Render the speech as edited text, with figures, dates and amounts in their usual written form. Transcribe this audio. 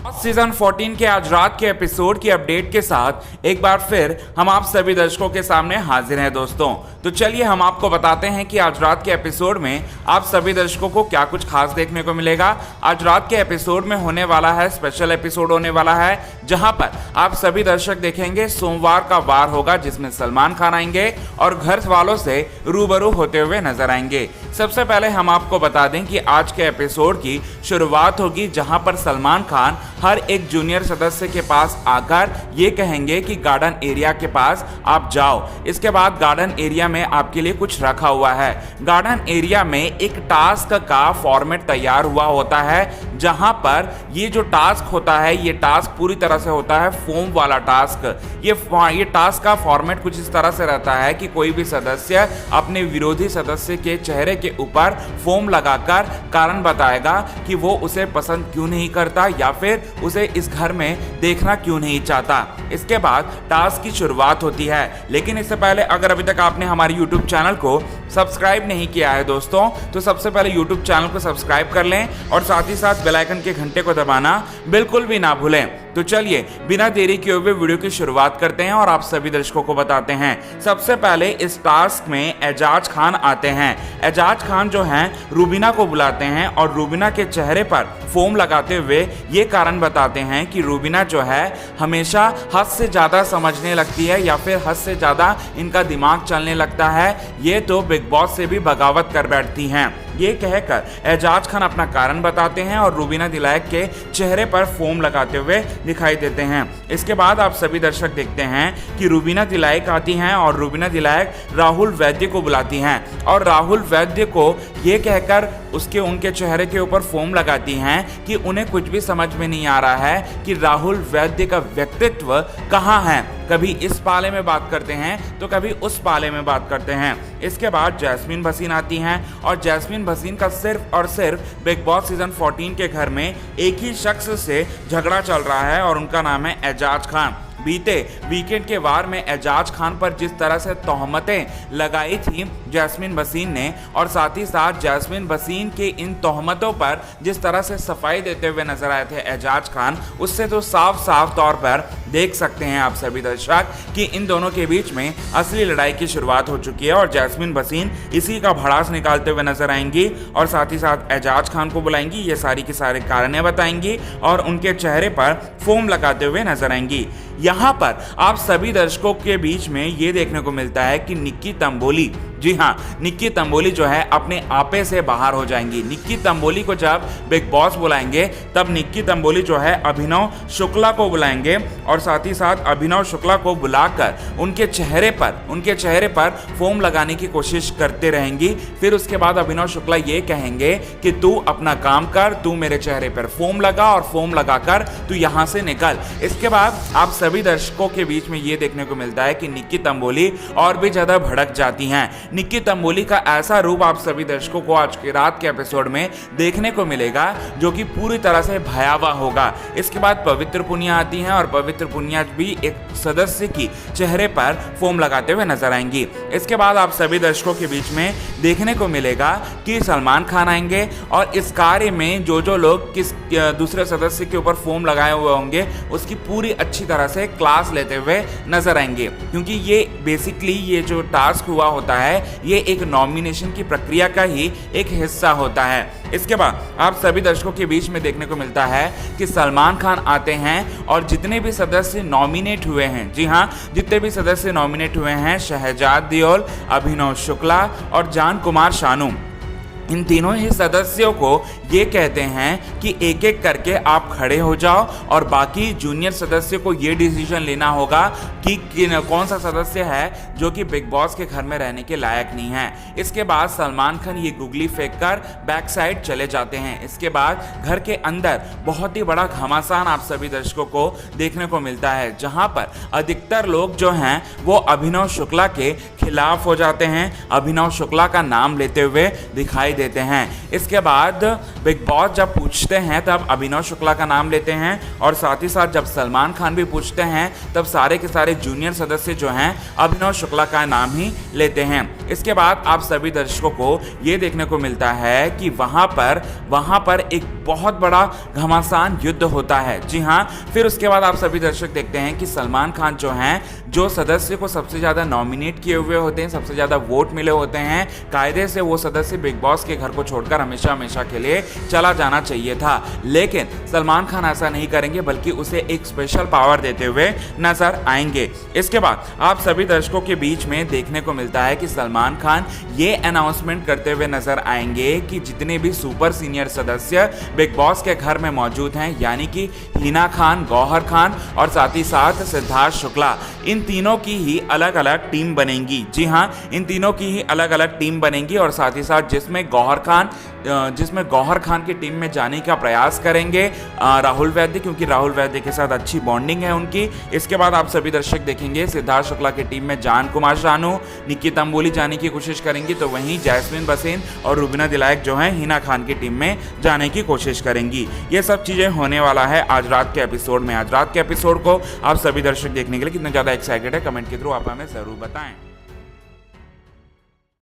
Season 14 के आज रात के एपिसोड की अपडेट के साथ एक बार फिर हम आप सभी दर्शकों के सामने हाजिर हैं दोस्तों। तो चलिए हम आपको बताते हैं कि आज रात के एपिसोड में आप सभी दर्शकों को क्या कुछ खास देखने को मिलेगा। आज रात के एपिसोड में होने वाला है स्पेशल एपिसोड होने वाला है, जहां पर आप सभी दर्शक देखेंगे सोमवार का वार होगा जिसमें सलमान खान आएंगे और घर वालों से रूबरू होते हुए नजर आएंगे। सबसे पहले हम आपको बता दें कि आज के एपिसोड की शुरुआत होगी जहां पर सलमान खान हर एक जूनियर सदस्य के पास आकर ये कहेंगे कि गार्डन एरिया के पास आप जाओ। इसके बाद गार्डन एरिया में आपके लिए कुछ रखा हुआ है। गार्डन एरिया में एक टास्क का फॉर्मेट तैयार हुआ होता है, जहां पर ये जो टास्क होता है ये टास्क पूरी तरह से होता है फोम वाला टास्क। ये टास्क का फॉर्मेट कुछ इस तरह से रहता है कि कोई भी सदस्य अपने विरोधी सदस्य के चेहरे के ऊपर फोम लगाकर कारण बताएगा कि वो उसे पसंद क्यों नहीं करता या फिर उसे इस घर में देखना क्यों नहीं चाहता। इसके बाद टास्क की शुरुआत होती है, लेकिन इससे पहले अगर अभी तक आपने हमारे YouTube चैनल को सब्सक्राइब नहीं किया है दोस्तों, तो सबसे पहले YouTube चैनल को सब्सक्राइब कर लें और साथ ही साथ बेल आइकन के घंटे को दबाना बिल्कुल भी ना भूलें। तो चलिए बिना देरी किए हुए वीडियो की शुरुआत करते हैं और आप सभी दर्शकों को बताते हैं। सबसे पहले इस टास्क में एजाज खान आते हैं। एजाज खान जो हैं रूबीना को बुलाते हैं और रूबीना के चेहरे पर फोम लगाते हुए ये कारण बताते हैं कि रूबीना जो है हमेशा हद से ज़्यादा समझने लगती है या फिर हद से ज़्यादा इनका दिमाग चलने लगता है, ये तो बिग बॉस से भी बगावत कर बैठती हैं। ये कहकर एजाज खान अपना कारण बताते हैं और रूबीना दिलायक के चेहरे पर फोम लगाते हुए दिखाई देते हैं। इसके बाद आप सभी दर्शक देखते हैं कि रूबीना दिलायक आती हैं और रूबीना दिलायक राहुल वैद्य को बुलाती हैं और राहुल वैद्य को ये कहकर उनके चेहरे के ऊपर फोम लगाती हैं कि उन्हें कुछ भी समझ में नहीं आ रहा है कि राहुल वैद्य का व्यक्तित्व कहाँ है। कभी इस पाले में बात करते हैं तो कभी उस पाले में बात करते हैं। इसके बाद जैस्मीन भसीन आती हैं और जैस्मीन भसीन का सिर्फ और सिर्फ बिग बॉस सीजन 14 के घर में एक ही शख्स से झगड़ा चल रहा है और उनका नाम है एजाज खान। बीते वीकेंड के वार में एजाज खान पर जिस तरह से तोहमतें लगाई थी जैस्मीन भसीन ने और साथ ही साथ जैस्मीन भसीन के इन तोहमतों पर जिस तरह से सफाई देते हुए नजर आए थे एजाज खान, उससे तो साफ साफ तौर पर देख सकते हैं आप सभी दर्शक कि इन दोनों के बीच में असली लड़ाई की शुरुआत हो चुकी है और जैस्मीन भसीन इसी का भड़ास निकालते हुए नजर आएंगी और साथ ही साथ एजाज खान को बुलाएंगी, ये सारी की सारे कारणें बताएंगी और उनके चेहरे पर फोम लगाते हुए नजर आएंगी। यहाँ पर आप सभी दर्शकों के बीच में ये देखने को मिलता है कि निक्की तंबोली, जी हाँ, निक्की तंबोली जो है अपने आपे से बाहर हो जाएंगी। निक्की तंबोली को जब बिग बॉस बुलाएंगे तब निक्की तंबोली जो है अभिनव शुक्ला को बुलाएंगे और साथ ही साथ अभिनव शुक्ला को बुलाकर उनके चेहरे पर फोम लगाने की कोशिश करते रहेंगी। फिर उसके बाद अभिनव शुक्ला ये कहेंगे कि तू अपना काम कर, तू मेरे चेहरे पर फोम लगा और फोम लगाकर तू यहाँ से निकल। इसके बाद आप सभी दर्शकों के बीच में ये देखने को मिलता है कि निक्की तंबोली और भी ज्यादा भड़क जाती हैं। निक्की तंबोली का ऐसा रूप आप सभी दर्शकों को आज की रात के एपिसोड में देखने को मिलेगा जो कि पूरी तरह से भयावह होगा। इसके बाद पवित्र पुनिया आती हैं और पवित्र पुनिया भी एक सदस्य की चेहरे पर फोम लगाते हुए नजर आएंगी। इसके बाद आप सभी दर्शकों के बीच में देखने को मिलेगा कि सलमान खान आएंगे और इस कार्य में जो लोग किस दूसरे सदस्य के ऊपर फोम लगाए हुए होंगे उसकी पूरी अच्छी तरह से क्लास लेते हुए नजर आएंगे, क्योंकि ये बेसिकली ये जो टास्क हुआ होता है ये एक नॉमिनेशन की प्रक्रिया का ही एक हिस्सा होता है। इसके बाद आप सभी दर्शकों के बीच में देखने को मिलता है कि सलमान खान आते हैं और जितने भी सदस्य नॉमिनेट हुए हैं, जी हाँ, जितने भी सदस्य नॉमिनेट हुए हैं, शहजाद दियोल, अभिनव शुक्ला और जान कुमार शानू, इन तीनों ही सदस्यों को ये कहते हैं कि एक एक करके आप खड़े हो जाओ और बाकी जूनियर सदस्य को ये डिसीजन लेना होगा कि कौन सा सदस्य है जो कि बिग बॉस के घर में रहने के लायक नहीं है। इसके बाद सलमान खान ये गुगली फेंक कर बैक साइड चले जाते हैं। इसके बाद घर के अंदर बहुत ही बड़ा घमासान आप सभी दर्शकों को देखने को मिलता है, जहां पर अधिकतर लोग जो हैं वो अभिनव शुक्ला के खिलाफ हो जाते हैं, अभिनव शुक्ला का नाम लेते हुए दिखाई देते हैं। इसके बाद बिग बॉस जब पूछते हैं तब अभिनव शुक्ला का नाम लेते हैं और साथ ही साथ जब सलमान खान भी पूछते हैं तब सारे के सारे जूनियर सदस्य जो हैं अभिनव शुक्ला का नाम ही लेते हैं। इसके बाद आप सभी दर्शकों को ये देखने को मिलता है कि वहां पर एक बहुत बड़ा घमासान युद्ध होता है। जी हाँ, फिर उसके बाद आप सभी दर्शक देखते हैं कि सलमान खान जो हैं, जो सदस्य को सबसे ज़्यादा नॉमिनेट किए हुए होते हैं, सबसे ज़्यादा वोट मिले होते हैं, कायदे से वो सदस्य बिग बॉस के घर को छोड़कर हमेशा हमेशा के लिए चला जाना चाहिए था। लेकिन सलमान खान ऐसा नहीं करेंगे, बल्कि उसे एक स्पेशल पावर देते हुए नजर आएंगे। इसके बाद आप सभी दर्शकों के बीच में देखने को मिलता है कि सलमान खान ये अनाउंसमेंट करते हुए नजर आएंगे कि जितने भी सुपर सीनियर सदस्य बिग बॉस के घर में मौजूद हैं, यानी कि हिना खान, गौहर खान और साथ ही साथ सिद्धार्थ शुक्ला, इन तीनों की ही अलग अलग टीम बनेगी। जी हाँ, इन तीनों की ही अलग अलग टीम बनेगी और साथ ही साथ जिसमें गौहर खान की टीम में जाने का प्रयास करेंगे राहुल वैद्य, क्योंकि राहुल वैद्य के साथ अच्छी बॉन्डिंग है उनकी। इसके बाद आप सभी दर्शक देखेंगे सिद्धार्थ शुक्ला की टीम में जान कुमार शानू, निकी तंबोली जाने की कोशिश करेंगी, तो वहीं जैस्मिन बसेन और रुबीना दिलायक जो है हिना खान की टीम में जाने की कोशिश करेंगी। ये सब चीज़ें होने वाला है आज रात के एपिसोड में। आज रात के एपिसोड को आप सभी दर्शक देखने के लिए कितना ज़्यादा एक्साइटेड है, कमेंट के थ्रू आप हमें ज़रूर बताएं।